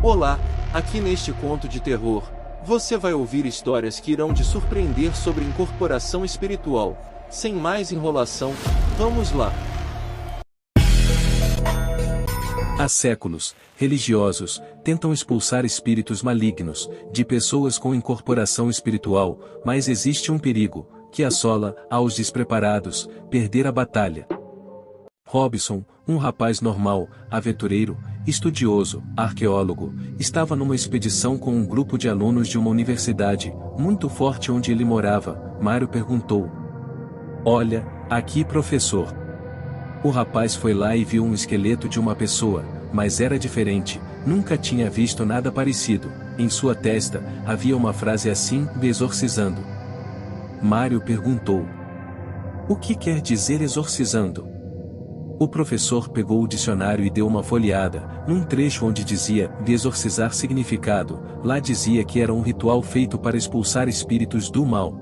Olá, aqui neste conto de terror, você vai ouvir histórias que irão te surpreender sobre incorporação espiritual. Sem mais enrolação, vamos lá! Há séculos, religiosos tentam expulsar espíritos malignos de pessoas com incorporação espiritual, mas existe um perigo, que assola, aos despreparados, perder a batalha. Robson, um rapaz normal, aventureiro, estudioso, arqueólogo, estava numa expedição com um grupo de alunos de uma universidade, muito forte onde ele morava. Mário perguntou: "Olha, aqui, professor." O rapaz foi lá e viu um esqueleto de uma pessoa, mas era diferente, nunca tinha visto nada parecido. Em sua testa, havia uma frase assim: "exorcizando." Mário perguntou: "O que quer dizer exorcizando?" O professor pegou o dicionário e deu uma folheada, num trecho onde dizia "exorcizar" significado. Lá dizia que era um ritual feito para expulsar espíritos do mal.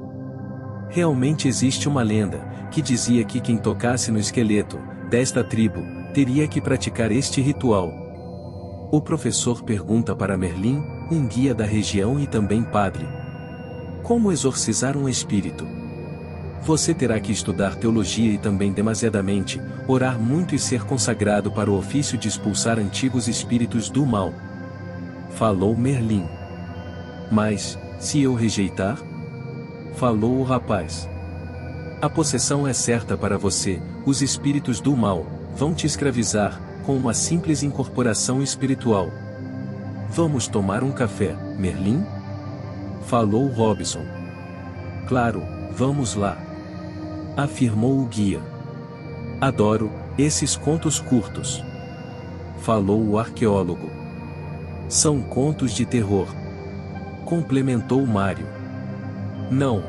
Realmente existe uma lenda, que dizia que quem tocasse no esqueleto desta tribo, teria que praticar este ritual. O professor pergunta para Merlin, um guia da região e também padre: "Como exorcizar um espírito?" "Você terá que estudar teologia e também demasiadamente, orar muito e ser consagrado para o ofício de expulsar antigos espíritos do mal," falou Merlin. "Mas, se eu rejeitar?" falou o rapaz. "A possessão é certa para você, os espíritos do mal vão te escravizar, com uma simples incorporação espiritual." "Vamos tomar um café, Merlin?" falou Robson. "Claro, vamos lá," afirmou o guia. "Adoro esses contos curtos," falou o arqueólogo. "São contos de terror," complementou Mário. "Não.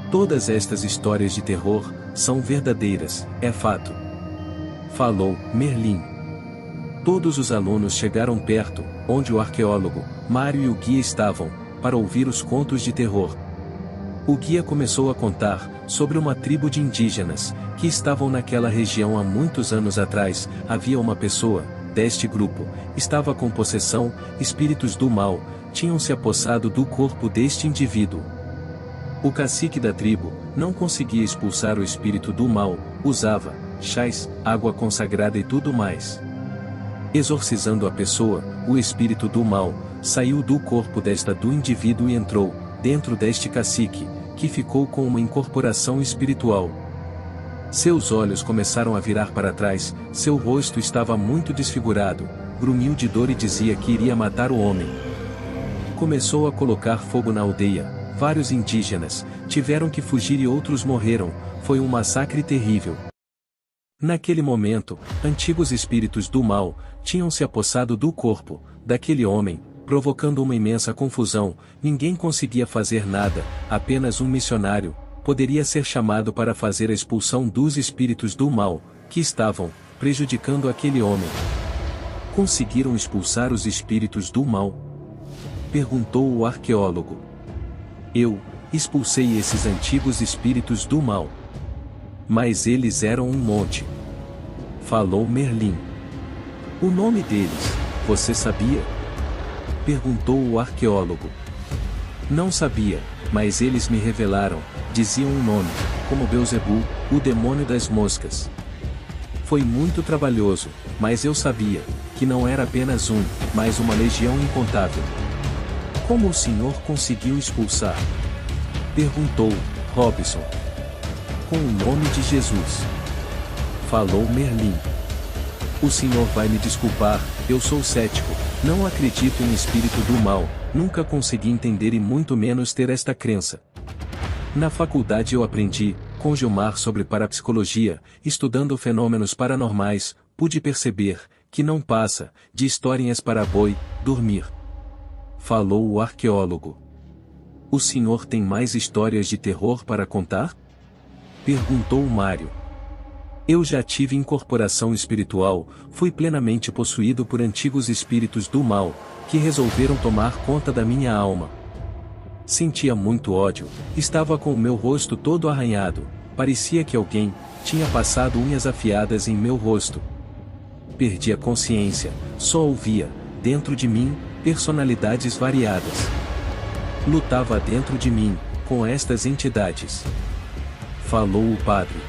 Todas estas histórias de terror são verdadeiras, é fato," falou Merlin. Todos os alunos chegaram perto, onde o arqueólogo, Mário e o guia estavam, para ouvir os contos de terror. O guia começou a contar sobre uma tribo de indígenas, que estavam naquela região há muitos anos atrás. Havia uma pessoa, deste grupo, estava com possessão, espíritos do mal, tinham se apossado do corpo deste indivíduo. O cacique da tribo não conseguia expulsar o espírito do mal, usava chás, água consagrada e tudo mais. Exorcizando a pessoa, o espírito do mal saiu do corpo do indivíduo e entrou dentro deste cacique, que ficou com uma incorporação espiritual. Seus olhos começaram a virar para trás, seu rosto estava muito desfigurado, grunhiu de dor e dizia que iria matar o homem. Começou a colocar fogo na aldeia, vários indígenas tiveram que fugir e outros morreram, foi um massacre terrível. Naquele momento, antigos espíritos do mal tinham se apossado do corpo daquele homem, provocando uma imensa confusão. Ninguém conseguia fazer nada, apenas um missionário poderia ser chamado para fazer a expulsão dos espíritos do mal, que estavam prejudicando aquele homem. "Conseguiram expulsar os espíritos do mal?" perguntou o arqueólogo. "Eu expulsei esses antigos espíritos do mal. Mas eles eram um monte," falou Merlin. "O nome deles, você sabia?" perguntou o arqueólogo. "Não sabia, mas eles me revelaram, diziam um nome, como Beelzebul, o demônio das moscas. Foi muito trabalhoso, mas eu sabia que não era apenas um, mas uma legião incontável." "Como o senhor conseguiu expulsar?" perguntou Robson. "Com o nome de Jesus," falou Merlin. "O senhor vai me desculpar, eu sou cético, não acredito em espírito do mal, nunca consegui entender e muito menos ter esta crença. Na faculdade eu aprendi, com Gilmar, sobre parapsicologia, estudando fenômenos paranormais, pude perceber que não passa de historinhas para boi dormir," falou o arqueólogo. "O senhor tem mais histórias de terror para contar?" perguntou Mário. "Eu já tive incorporação espiritual, fui plenamente possuído por antigos espíritos do mal, que resolveram tomar conta da minha alma. Sentia muito ódio, estava com o meu rosto todo arranhado, parecia que alguém tinha passado unhas afiadas em meu rosto. Perdi a consciência, só ouvia dentro de mim, personalidades variadas. Lutava dentro de mim, com estas entidades. Falou o padre.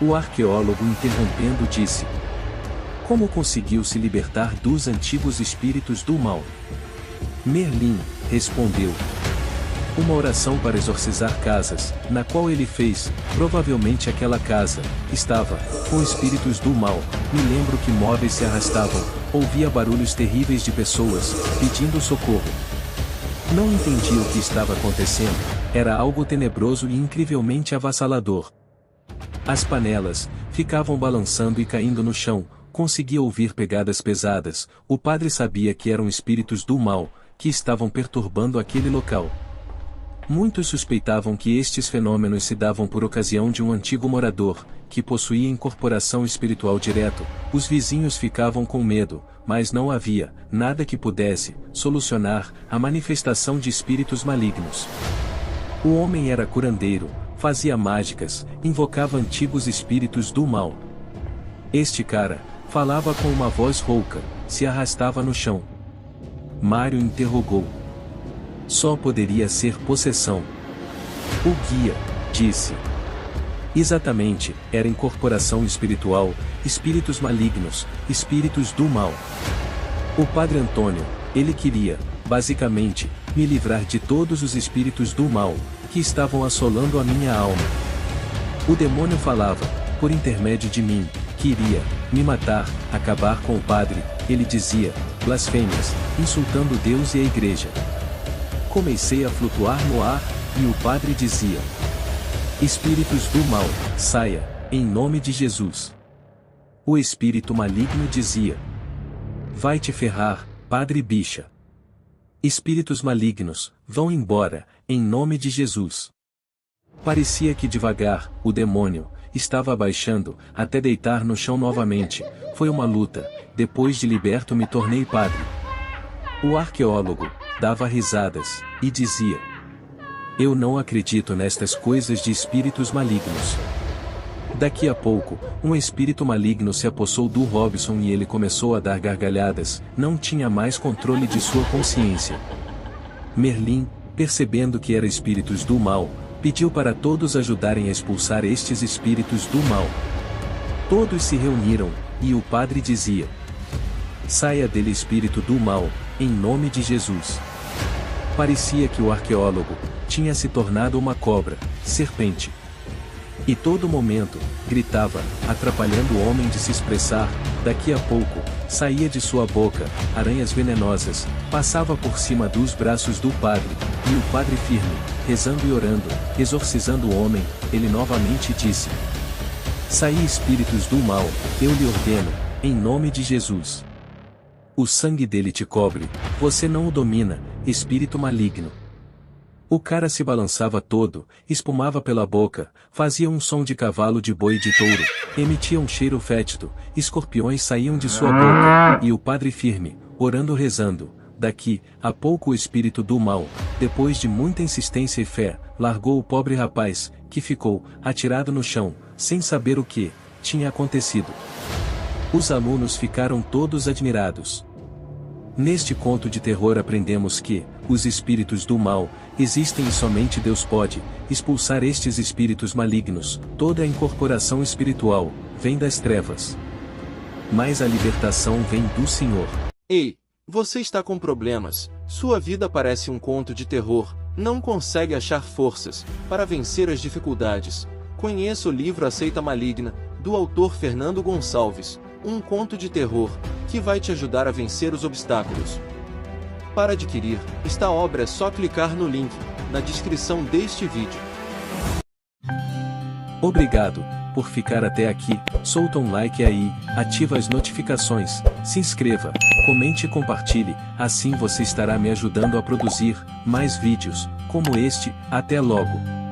O arqueólogo interrompendo disse: como conseguiu se libertar dos antigos espíritos do mal? Merlin respondeu: uma oração para exorcizar casas, na qual ele fez, provavelmente aquela casa, estava, com espíritos do mal, me lembro que móveis se arrastavam, ouvia barulhos terríveis de pessoas, pedindo socorro. Não entendi o que estava acontecendo, era algo tenebroso e incrivelmente avassalador. As panelas, ficavam balançando e caindo no chão, conseguia ouvir pegadas pesadas, o padre sabia que eram espíritos do mal, que estavam perturbando aquele local. Muitos suspeitavam que estes fenômenos se davam por ocasião de um antigo morador, que possuía incorporação espiritual direto. Os vizinhos ficavam com medo, mas não havia nada que pudesse solucionar a manifestação de espíritos malignos. O homem era curandeiro, fazia mágicas, invocava antigos espíritos do mal. Este cara falava com uma voz rouca, se arrastava no chão. Mário interrogou: só poderia ser possessão. O guia disse: exatamente, era incorporação espiritual, espíritos malignos, espíritos do mal. O padre Antônio, ele queria, basicamente, me livrar de todos os espíritos do mal, que estavam assolando a minha alma. O demônio falava, por intermédio de mim, queria me matar, acabar com o padre, ele dizia blasfêmias, insultando Deus e a igreja. Comecei a flutuar no ar, e o padre dizia: espíritos do mal, saia, em nome de Jesus. O espírito maligno dizia: vai te ferrar, padre bicha. Espíritos malignos, vão embora, em nome de Jesus. Parecia que devagar, o demônio, estava abaixando, até deitar no chão novamente. Foi uma luta, depois de liberto me tornei padre. O arqueólogo dava risadas, e dizia: eu não acredito nestas coisas de espíritos malignos. Daqui a pouco, um espírito maligno se apossou do Robson e ele começou a dar gargalhadas, não tinha mais controle de sua consciência. Merlin, percebendo que eram espíritos do mal, pediu para todos ajudarem a expulsar estes espíritos do mal. Todos se reuniram, e o padre dizia: saia dele espírito do mal, em nome de Jesus. Parecia que o arqueólogo tinha se tornado uma cobra, serpente. E todo momento, gritava, atrapalhando o homem de se expressar. Daqui a pouco, saía de sua boca, aranhas venenosas, passava por cima dos braços do padre, e o padre firme, rezando e orando, exorcizando o homem, ele novamente disse: saí espíritos do mal, eu lhe ordeno, em nome de Jesus. O sangue dele te cobre, você não o domina, espírito maligno. O cara se balançava todo, espumava pela boca, fazia um som de cavalo de boi e de touro, emitia um cheiro fétido, escorpiões saíam de sua boca, e o padre firme, orando rezando. Daqui a pouco o espírito do mal, depois de muita insistência e fé, largou o pobre rapaz, que ficou atirado no chão, sem saber o que tinha acontecido. Os alunos ficaram todos admirados. Neste conto de terror aprendemos que os espíritos do mal existem e somente Deus pode expulsar estes espíritos malignos. Toda a incorporação espiritual vem das trevas, mas a libertação vem do Senhor. Ei, você está com problemas, sua vida parece um conto de terror, não consegue achar forças para vencer as dificuldades. Conheça o livro A Seita Maligna, do autor Fernando Gonçalves, um conto de terror que vai te ajudar a vencer os obstáculos. Para adquirir esta obra é só clicar no link na descrição deste vídeo. Obrigado por ficar até aqui, solta um like aí, ativa as notificações, se inscreva, comente e compartilhe, assim você estará me ajudando a produzir mais vídeos como este. Até logo!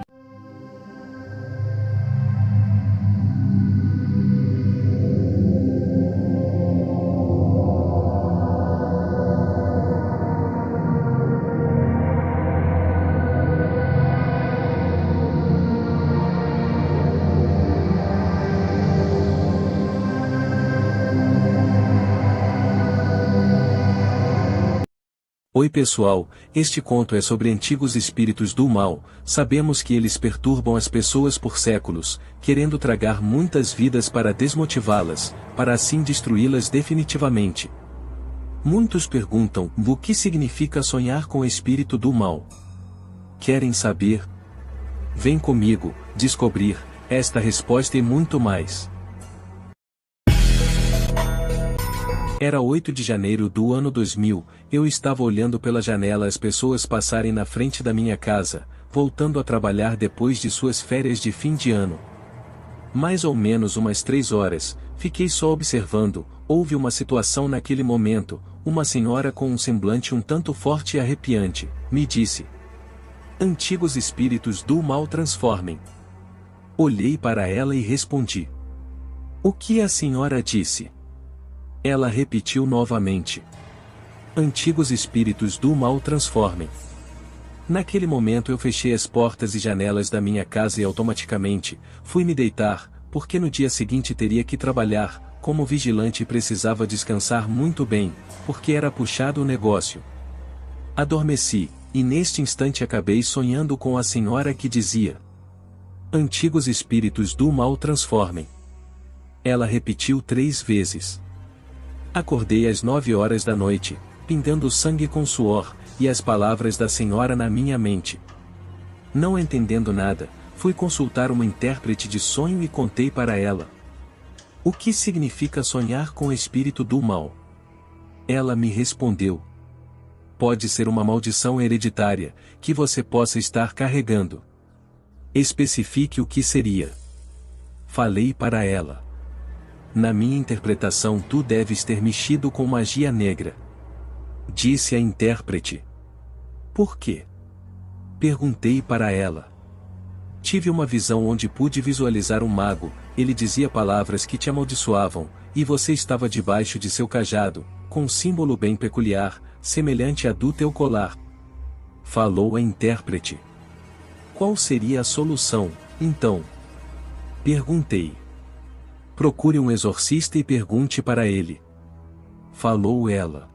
Oi pessoal, este conto é sobre antigos espíritos do mal. Sabemos que eles perturbam as pessoas por séculos, querendo tragar muitas vidas para desmotivá-las, para assim destruí-las definitivamente. Muitos perguntam o que significa sonhar com o espírito do mal. Querem saber? Vem comigo descobrir esta resposta e muito mais. Era 8 de janeiro do ano 2000, eu estava olhando pela janela as pessoas passarem na frente da minha casa, voltando a trabalhar depois de suas férias de fim de ano. Mais ou menos umas 3 horas, fiquei só observando. Houve uma situação naquele momento. Uma senhora com um semblante um tanto forte e arrepiante, me disse: "Antigos espíritos do mal transformem." Olhei para ela e respondi: "O que a senhora disse?" Ela repetiu novamente: "Antigos espíritos do mal transformem." Naquele momento eu fechei as portas e janelas da minha casa e automaticamente fui me deitar, porque no dia seguinte teria que trabalhar. Como vigilante precisava descansar muito bem, porque era puxado o negócio. Adormeci, e neste instante acabei sonhando com a senhora que dizia: "Antigos espíritos do mal transformem." Ela repetiu 3 vezes. Acordei às 9 horas da noite, pingando sangue com suor, e as palavras da senhora na minha mente. Não entendendo nada, fui consultar uma intérprete de sonho e contei para ela. O que significa sonhar com o espírito do mal? Ela me respondeu: pode ser uma maldição hereditária, que você possa estar carregando. Especifique o que seria. Falei para ela. Na minha interpretação tu deves ter mexido com magia negra. Disse a intérprete. Por quê? Perguntei para ela. Tive uma visão onde pude visualizar um mago. Ele dizia palavras que te amaldiçoavam, e você estava debaixo de seu cajado, com um símbolo bem peculiar, semelhante a do teu colar. Falou a intérprete. Qual seria a solução, então? Perguntei. Procure um exorcista e pergunte para ele. Falou ela.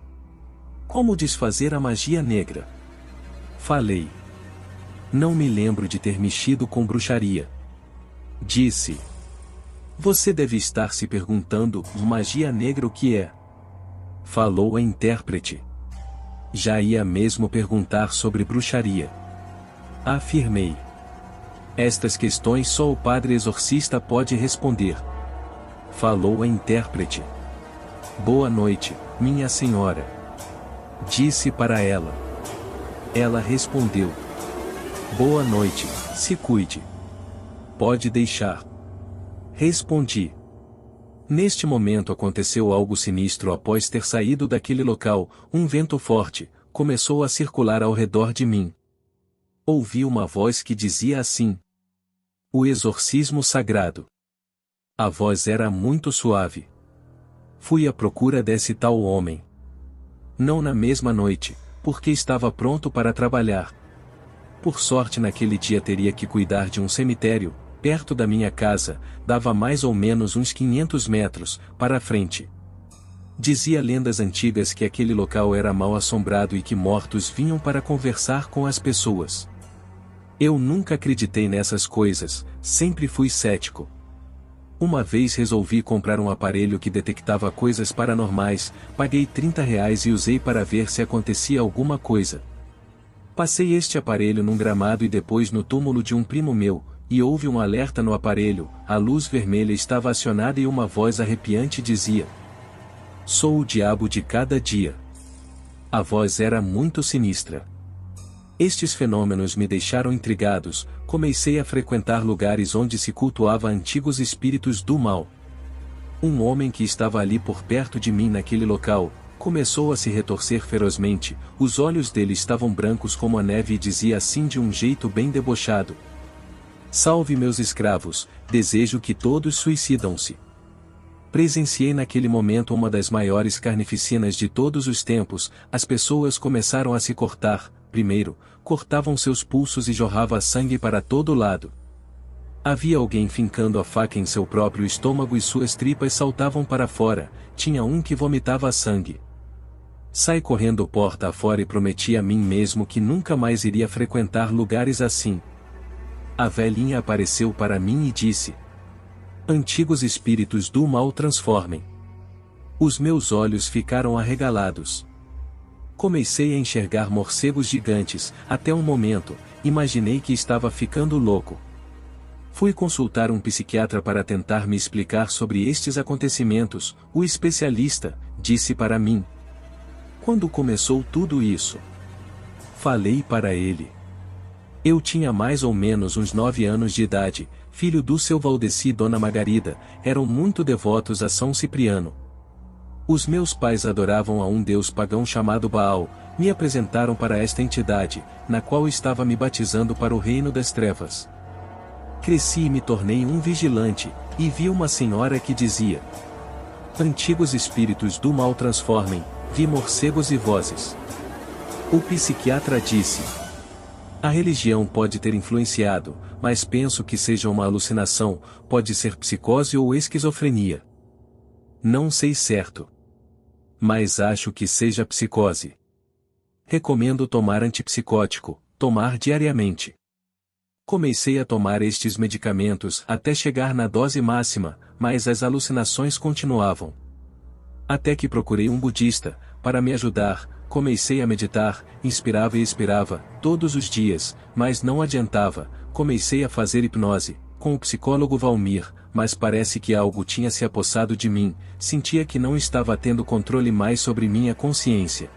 Como desfazer a magia negra? Falei. Não me lembro de ter mexido com bruxaria. Disse. Você deve estar se perguntando, magia negra o que é? Falou a intérprete. Já ia mesmo perguntar sobre bruxaria. Afirmei. Estas questões só o padre exorcista pode responder. Falou a intérprete. Boa noite, minha senhora. Disse para ela. Ela respondeu. Boa noite, se cuide. Pode deixar. Respondi. Neste momento aconteceu algo sinistro após ter saído daquele local. Um vento forte começou a circular ao redor de mim. Ouvi uma voz que dizia assim: o exorcismo sagrado. A voz era muito suave. Fui à procura desse tal homem. Não na mesma noite, porque estava pronto para trabalhar. Por sorte naquele dia teria que cuidar de um cemitério, perto da minha casa, dava mais ou menos uns 500 metros, para a frente. Dizia lendas antigas que aquele local era mal assombrado e que mortos vinham para conversar com as pessoas. Eu nunca acreditei nessas coisas, sempre fui cético. Uma vez resolvi comprar um aparelho que detectava coisas paranormais, paguei R$ 30 e usei para ver se acontecia alguma coisa. Passei este aparelho num gramado e depois no túmulo de um primo meu, e houve um alerta no aparelho, a luz vermelha estava acionada e uma voz arrepiante dizia: sou o diabo de cada dia. A voz era muito sinistra. Estes fenômenos me deixaram intrigados, comecei a frequentar lugares onde se cultuava antigos espíritos do mal. Um homem que estava ali por perto de mim naquele local, começou a se retorcer ferozmente, os olhos dele estavam brancos como a neve e dizia assim de um jeito bem debochado: salve meus escravos, desejo que todos suicidam-se. Presenciei naquele momento uma das maiores carnificinas de todos os tempos. As pessoas começaram a se cortar. Primeiro, cortavam seus pulsos e jorrava sangue para todo lado. Havia alguém fincando a faca em seu próprio estômago e suas tripas saltavam para fora. Tinha um que vomitava sangue. Sai correndo porta afora e prometi a mim mesmo que nunca mais iria frequentar lugares assim. A velhinha apareceu para mim e disse: antigos espíritos do mal transformem. Os meus olhos ficaram arregalados. Comecei a enxergar morcegos gigantes, até um momento, imaginei que estava ficando louco. Fui consultar um psiquiatra para tentar me explicar sobre estes acontecimentos. O especialista disse para mim: quando começou tudo isso? Falei para ele. Eu tinha mais ou menos uns 9 anos de idade, filho do seu Valdeci e Dona Margarida, eram muito devotos a São Cipriano. Os meus pais adoravam a um deus pagão chamado Baal, me apresentaram para esta entidade, na qual estava me batizando para o reino das trevas. Cresci e me tornei um vigilante, e vi uma senhora que dizia: antigos espíritos do mal transformem, vi morcegos e vozes. O psiquiatra disse: a religião pode ter influenciado, mas penso que seja uma alucinação, pode ser psicose ou esquizofrenia. Não sei certo, mas acho que seja psicose. Recomendo tomar antipsicótico, tomar diariamente. Comecei a tomar estes medicamentos até chegar na dose máxima, mas as alucinações continuavam. Até que procurei um budista, para me ajudar, comecei a meditar, inspirava e expirava, todos os dias, mas não adiantava, comecei a fazer hipnose, com o psicólogo Valmir, mas parece que algo tinha se apossado de mim, sentia que não estava tendo controle mais sobre minha consciência.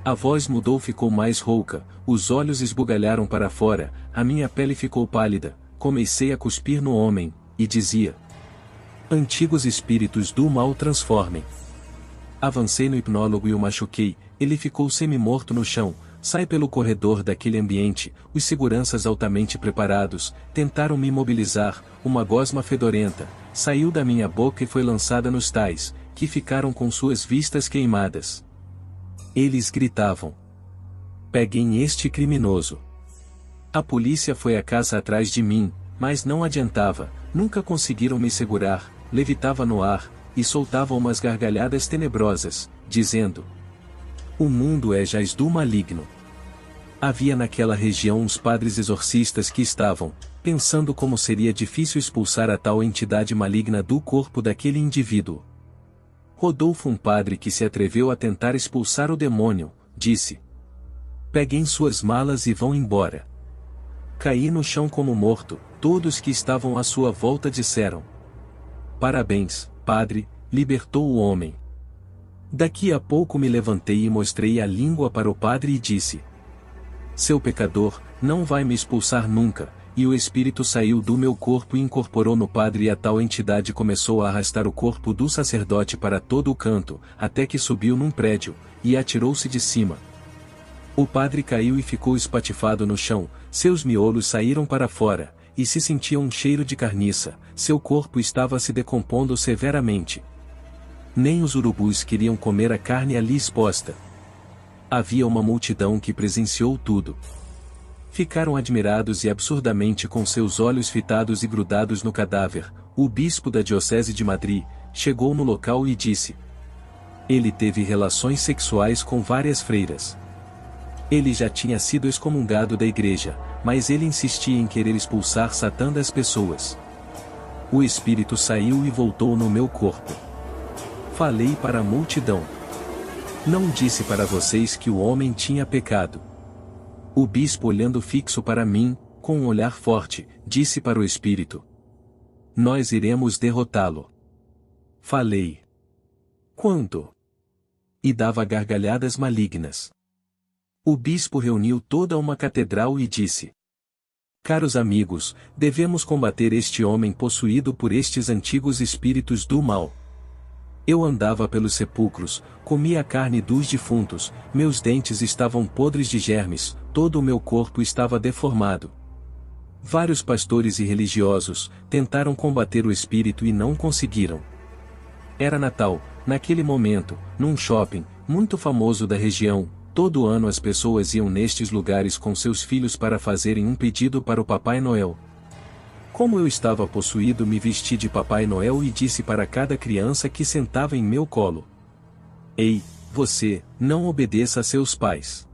A voz mudou, ficou mais rouca, os olhos esbugalharam para fora, a minha pele ficou pálida, comecei a cuspir no homem, e dizia: antigos espíritos do mal transformem. Avancei no hipnólogo e o machuquei, ele ficou semi-morto no chão. Sai pelo corredor daquele ambiente, os seguranças altamente preparados, tentaram me imobilizar, uma gosma fedorenta, saiu da minha boca e foi lançada nos tais, que ficaram com suas vistas queimadas. Eles gritavam: peguem este criminoso. A polícia foi à casa atrás de mim, mas não adiantava, nunca conseguiram me segurar, levitava no ar, e soltava umas gargalhadas tenebrosas, dizendo: o mundo é jaz do maligno. Havia naquela região uns padres exorcistas que estavam pensando como seria difícil expulsar a tal entidade maligna do corpo daquele indivíduo. Rodolfo, um padre que se atreveu a tentar expulsar o demônio, disse: peguem suas malas e vão embora. Caí no chão como morto, todos que estavam à sua volta disseram: parabéns, padre, libertou o homem. Daqui a pouco me levantei e mostrei a língua para o padre e disse: seu pecador, não vai me expulsar nunca. E o espírito saiu do meu corpo e incorporou no padre, e a tal entidade começou a arrastar o corpo do sacerdote para todo o canto, até que subiu num prédio, e atirou-se de cima. O padre caiu e ficou espatifado no chão, seus miolos saíram para fora, e se sentia um cheiro de carniça, seu corpo estava se decompondo severamente. Nem os urubus queriam comer a carne ali exposta. Havia uma multidão que presenciou tudo. Ficaram admirados e absurdamente com seus olhos fitados e grudados no cadáver. O bispo da diocese de Madrid chegou no local e disse: ele teve relações sexuais com várias freiras. Ele já tinha sido excomungado da igreja, mas ele insistia em querer expulsar Satã das pessoas. O espírito saiu e voltou no meu corpo. Falei para a multidão. Não disse para vocês que o homem tinha pecado. O bispo, olhando fixo para mim, com um olhar forte, disse para o espírito: nós iremos derrotá-lo. Falei: quando? E dava gargalhadas malignas. O bispo reuniu toda uma catedral e disse: caros amigos, devemos combater este homem possuído por estes antigos espíritos do mal. Eu andava pelos sepulcros, comia a carne dos defuntos, meus dentes estavam podres de germes, todo o meu corpo estava deformado. Vários pastores e religiosos tentaram combater o espírito e não conseguiram. Era Natal, naquele momento, num shopping, muito famoso da região. Todo ano as pessoas iam nestes lugares com seus filhos para fazerem um pedido para o Papai Noel. Como eu estava possuído, me vesti de Papai Noel e disse para cada criança que sentava em meu colo: ei, você, não obedeça a seus pais.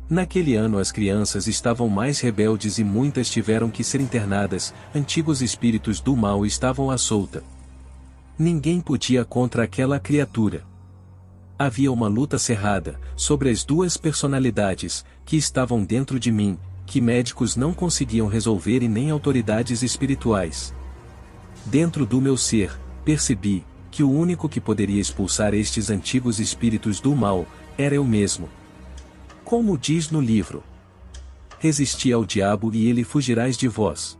Naquele ano as crianças estavam mais rebeldes e muitas tiveram que ser internadas, antigos espíritos do mal estavam à solta. Ninguém podia contra aquela criatura. Havia uma luta cerrada, sobre as duas personalidades, que estavam dentro de mim, que médicos não conseguiam resolver e nem autoridades espirituais. Dentro do meu ser, percebi, que o único que poderia expulsar estes antigos espíritos do mal, era eu mesmo. Como diz no livro: resisti ao diabo e ele fugirás de vós.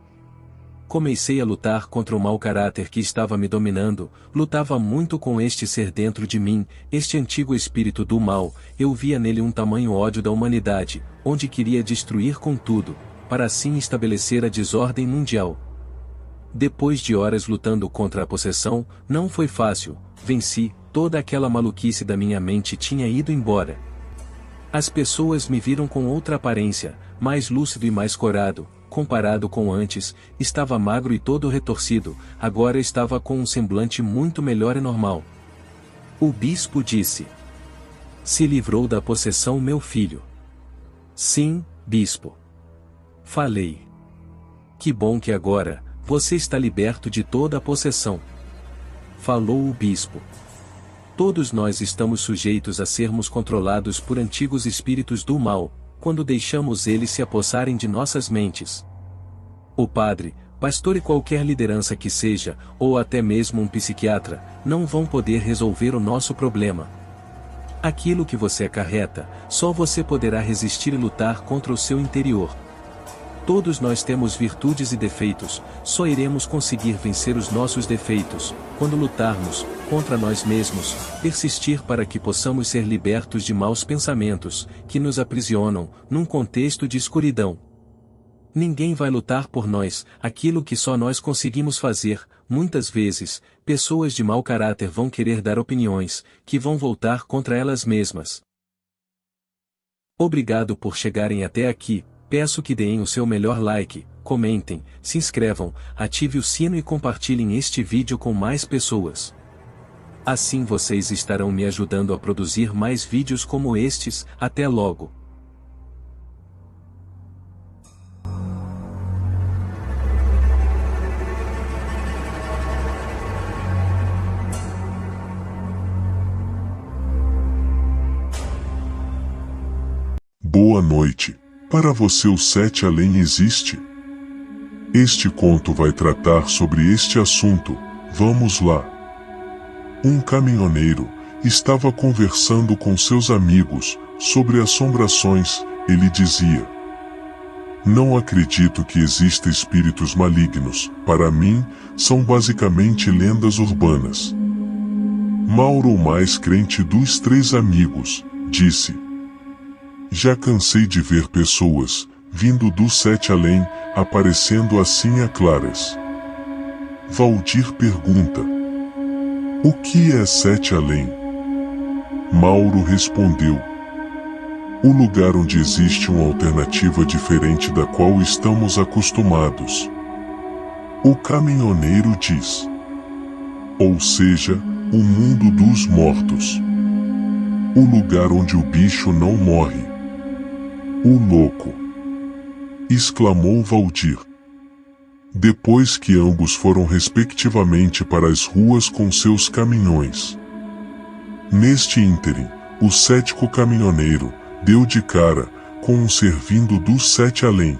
Comecei a lutar contra o mau caráter que estava me dominando, lutava muito com este ser dentro de mim, este antigo espírito do mal, eu via nele um tamanho ódio da humanidade, onde queria destruir com tudo, para assim estabelecer a desordem mundial. Depois de horas lutando contra a possessão, não foi fácil, venci, toda aquela maluquice da minha mente tinha ido embora. As pessoas me viram com outra aparência, mais lúcido e mais corado, comparado com antes, estava magro e todo retorcido, agora estava com um semblante muito melhor e normal. O bispo disse: se livrou da possessão meu filho? Sim, bispo. Falei. Que bom que agora, você está liberto de toda a possessão. Falou o bispo. Todos nós estamos sujeitos a sermos controlados por antigos espíritos do mal, quando deixamos eles se apossarem de nossas mentes. O padre, pastor e qualquer liderança que seja, ou até mesmo um psiquiatra, não vão poder resolver o nosso problema. Aquilo que você acarreta, só você poderá resistir e lutar contra o seu interior. Todos nós temos virtudes e defeitos, só iremos conseguir vencer os nossos defeitos, quando lutarmos, contra nós mesmos, persistir para que possamos ser libertos de maus pensamentos, que nos aprisionam, num contexto de escuridão. Ninguém vai lutar por nós, aquilo que só nós conseguimos fazer, muitas vezes, pessoas de mau caráter vão querer dar opiniões, que vão voltar contra elas mesmas. Obrigado por chegarem até aqui. Peço que deem o seu melhor like, comentem, se inscrevam, ative o sino e compartilhem este vídeo com mais pessoas. Assim vocês estarão me ajudando a produzir mais vídeos como estes. Até logo. Boa noite. Para você o Sete Além existe? Este conto vai tratar sobre este assunto. Vamos lá. Um caminhoneiro estava conversando com seus amigos sobre assombrações. Ele dizia: não acredito que exista espíritos malignos. Para mim, são basicamente lendas urbanas. Mauro, o mais crente dos três amigos, disse: já cansei de ver pessoas, vindo do Sete Além, aparecendo assim a claras. Valdir pergunta: o que é Sete Além? Mauro respondeu: o lugar onde existe uma alternativa diferente da qual estamos acostumados. O caminhoneiro diz: ou seja, o mundo dos mortos. O lugar onde o bicho não morre. O louco! Exclamou Valdir. Depois que ambos foram respectivamente para as ruas com seus caminhões. Neste ínterim, o cético caminhoneiro deu de cara com um ser vindo do Sete Além.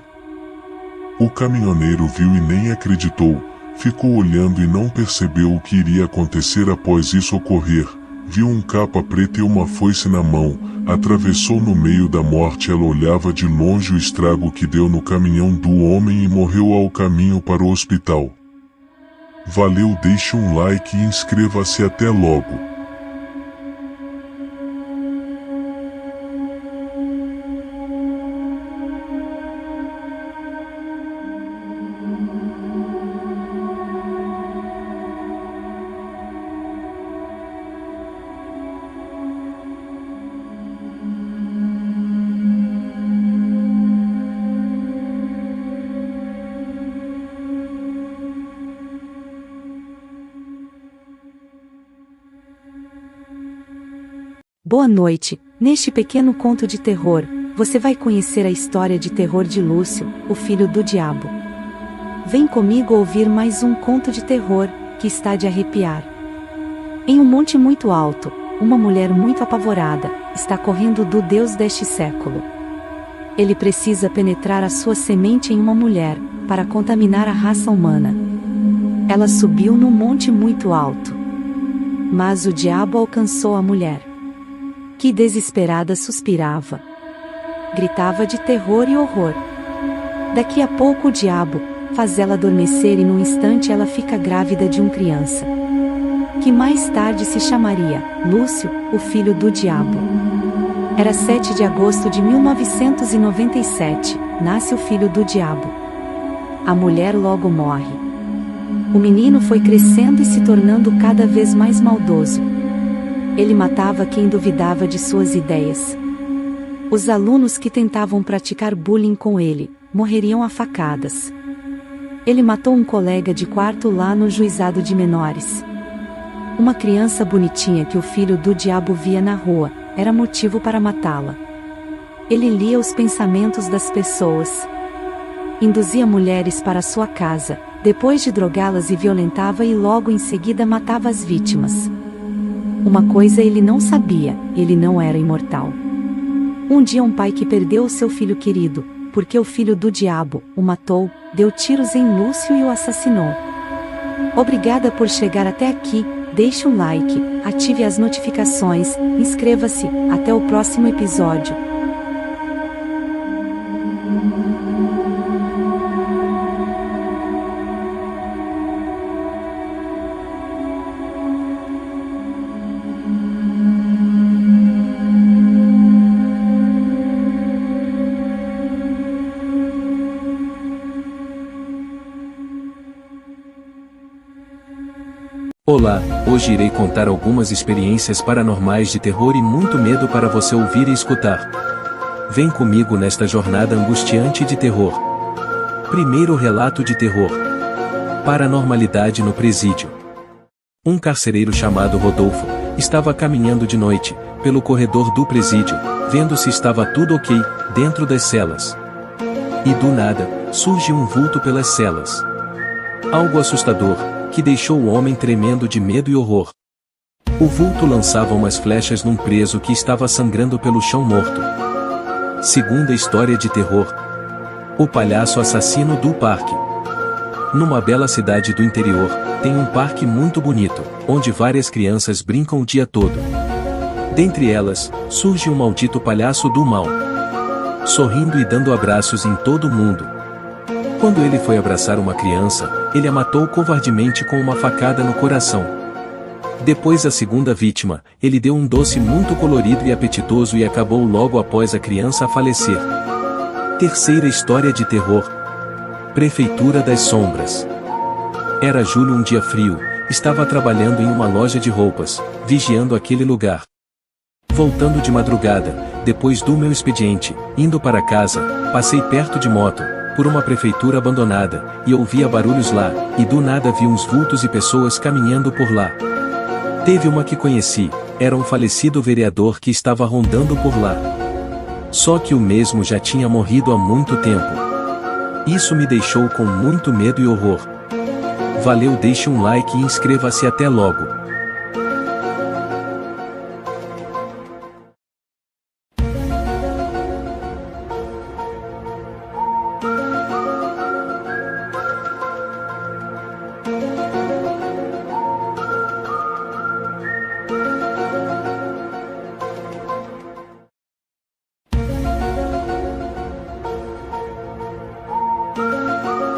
O caminhoneiro viu e nem acreditou, ficou olhando e não percebeu o que iria acontecer após isso ocorrer. Viu um capa preta e uma foice na mão, atravessou no meio da morte. Ela olhava de longe o estrago que deu no caminhão do homem e morreu ao caminho para o hospital. Valeu, deixe um like e inscreva-se. Até logo. Boa noite. Neste pequeno conto de terror, você vai conhecer a história de terror de Lúcio, o filho do diabo. Vem comigo ouvir mais um conto de terror, que está de arrepiar. Em um monte muito alto, uma mulher muito apavorada, está correndo do Deus deste século. Ele precisa penetrar a sua semente em uma mulher, para contaminar a raça humana. Ela subiu num monte muito alto. Mas o diabo alcançou a mulher, que desesperada suspirava. Gritava de terror e horror. Daqui a pouco o diabo faz ela adormecer e num instante ela fica grávida de uma criança, que mais tarde se chamaria Lúcio, o filho do diabo. Era 7 de agosto de 1997, nasce o filho do diabo. A mulher logo morre. O menino foi crescendo e se tornando cada vez mais maldoso. Ele matava quem duvidava de suas ideias. Os alunos que tentavam praticar bullying com ele, morreriam a facadas. Ele matou um colega de quarto lá no juizado de menores. Uma criança bonitinha que o filho do diabo via na rua, era motivo para matá-la. Ele lia os pensamentos das pessoas. Induzia mulheres para sua casa, depois de drogá-las e violentava e logo em seguida matava as vítimas. Uma coisa ele não sabia, ele não era imortal. Um dia um pai que perdeu o seu filho querido, porque o filho do diabo o matou, deu tiros em Lúcio e o assassinou. Obrigada por chegar até aqui, deixe um like, ative as notificações, inscreva-se, até o próximo episódio. Olá, hoje irei contar algumas experiências paranormais de terror e muito medo para você ouvir e escutar. Vem comigo nesta jornada angustiante de terror. Primeiro relato de terror. Paranormalidade no presídio. Um carcereiro chamado Rodolfo estava caminhando de noite pelo corredor do presídio, vendo se estava tudo ok dentro das celas. E do nada, surge um vulto pelas celas. Algo assustador, que deixou o homem tremendo de medo e horror. O vulto lançava umas flechas num preso que estava sangrando pelo chão morto. Segunda história de terror. O palhaço assassino do parque. Numa bela cidade do interior, tem um parque muito bonito, onde várias crianças brincam o dia todo. Dentre elas, surge um maldito palhaço do mal, sorrindo e dando abraços em todo mundo. Quando ele foi abraçar uma criança, ele a matou covardemente com uma facada no coração. Depois a segunda vítima, ele deu um doce muito colorido e apetitoso e acabou logo após a criança a falecer. Terceira história de terror. Prefeitura das Sombras. Era julho, um dia frio, estava trabalhando em uma loja de roupas, vigiando aquele lugar. Voltando de madrugada, depois do meu expediente, indo para casa, passei perto de moto, por uma prefeitura abandonada, e ouvia barulhos lá, e do nada vi uns vultos e pessoas caminhando por lá. Teve uma que conheci, era um falecido vereador que estava rondando por lá. Só que o mesmo já tinha morrido há muito tempo. Isso me deixou com muito medo e horror. Valeu, deixe um like e inscreva-se, até logo.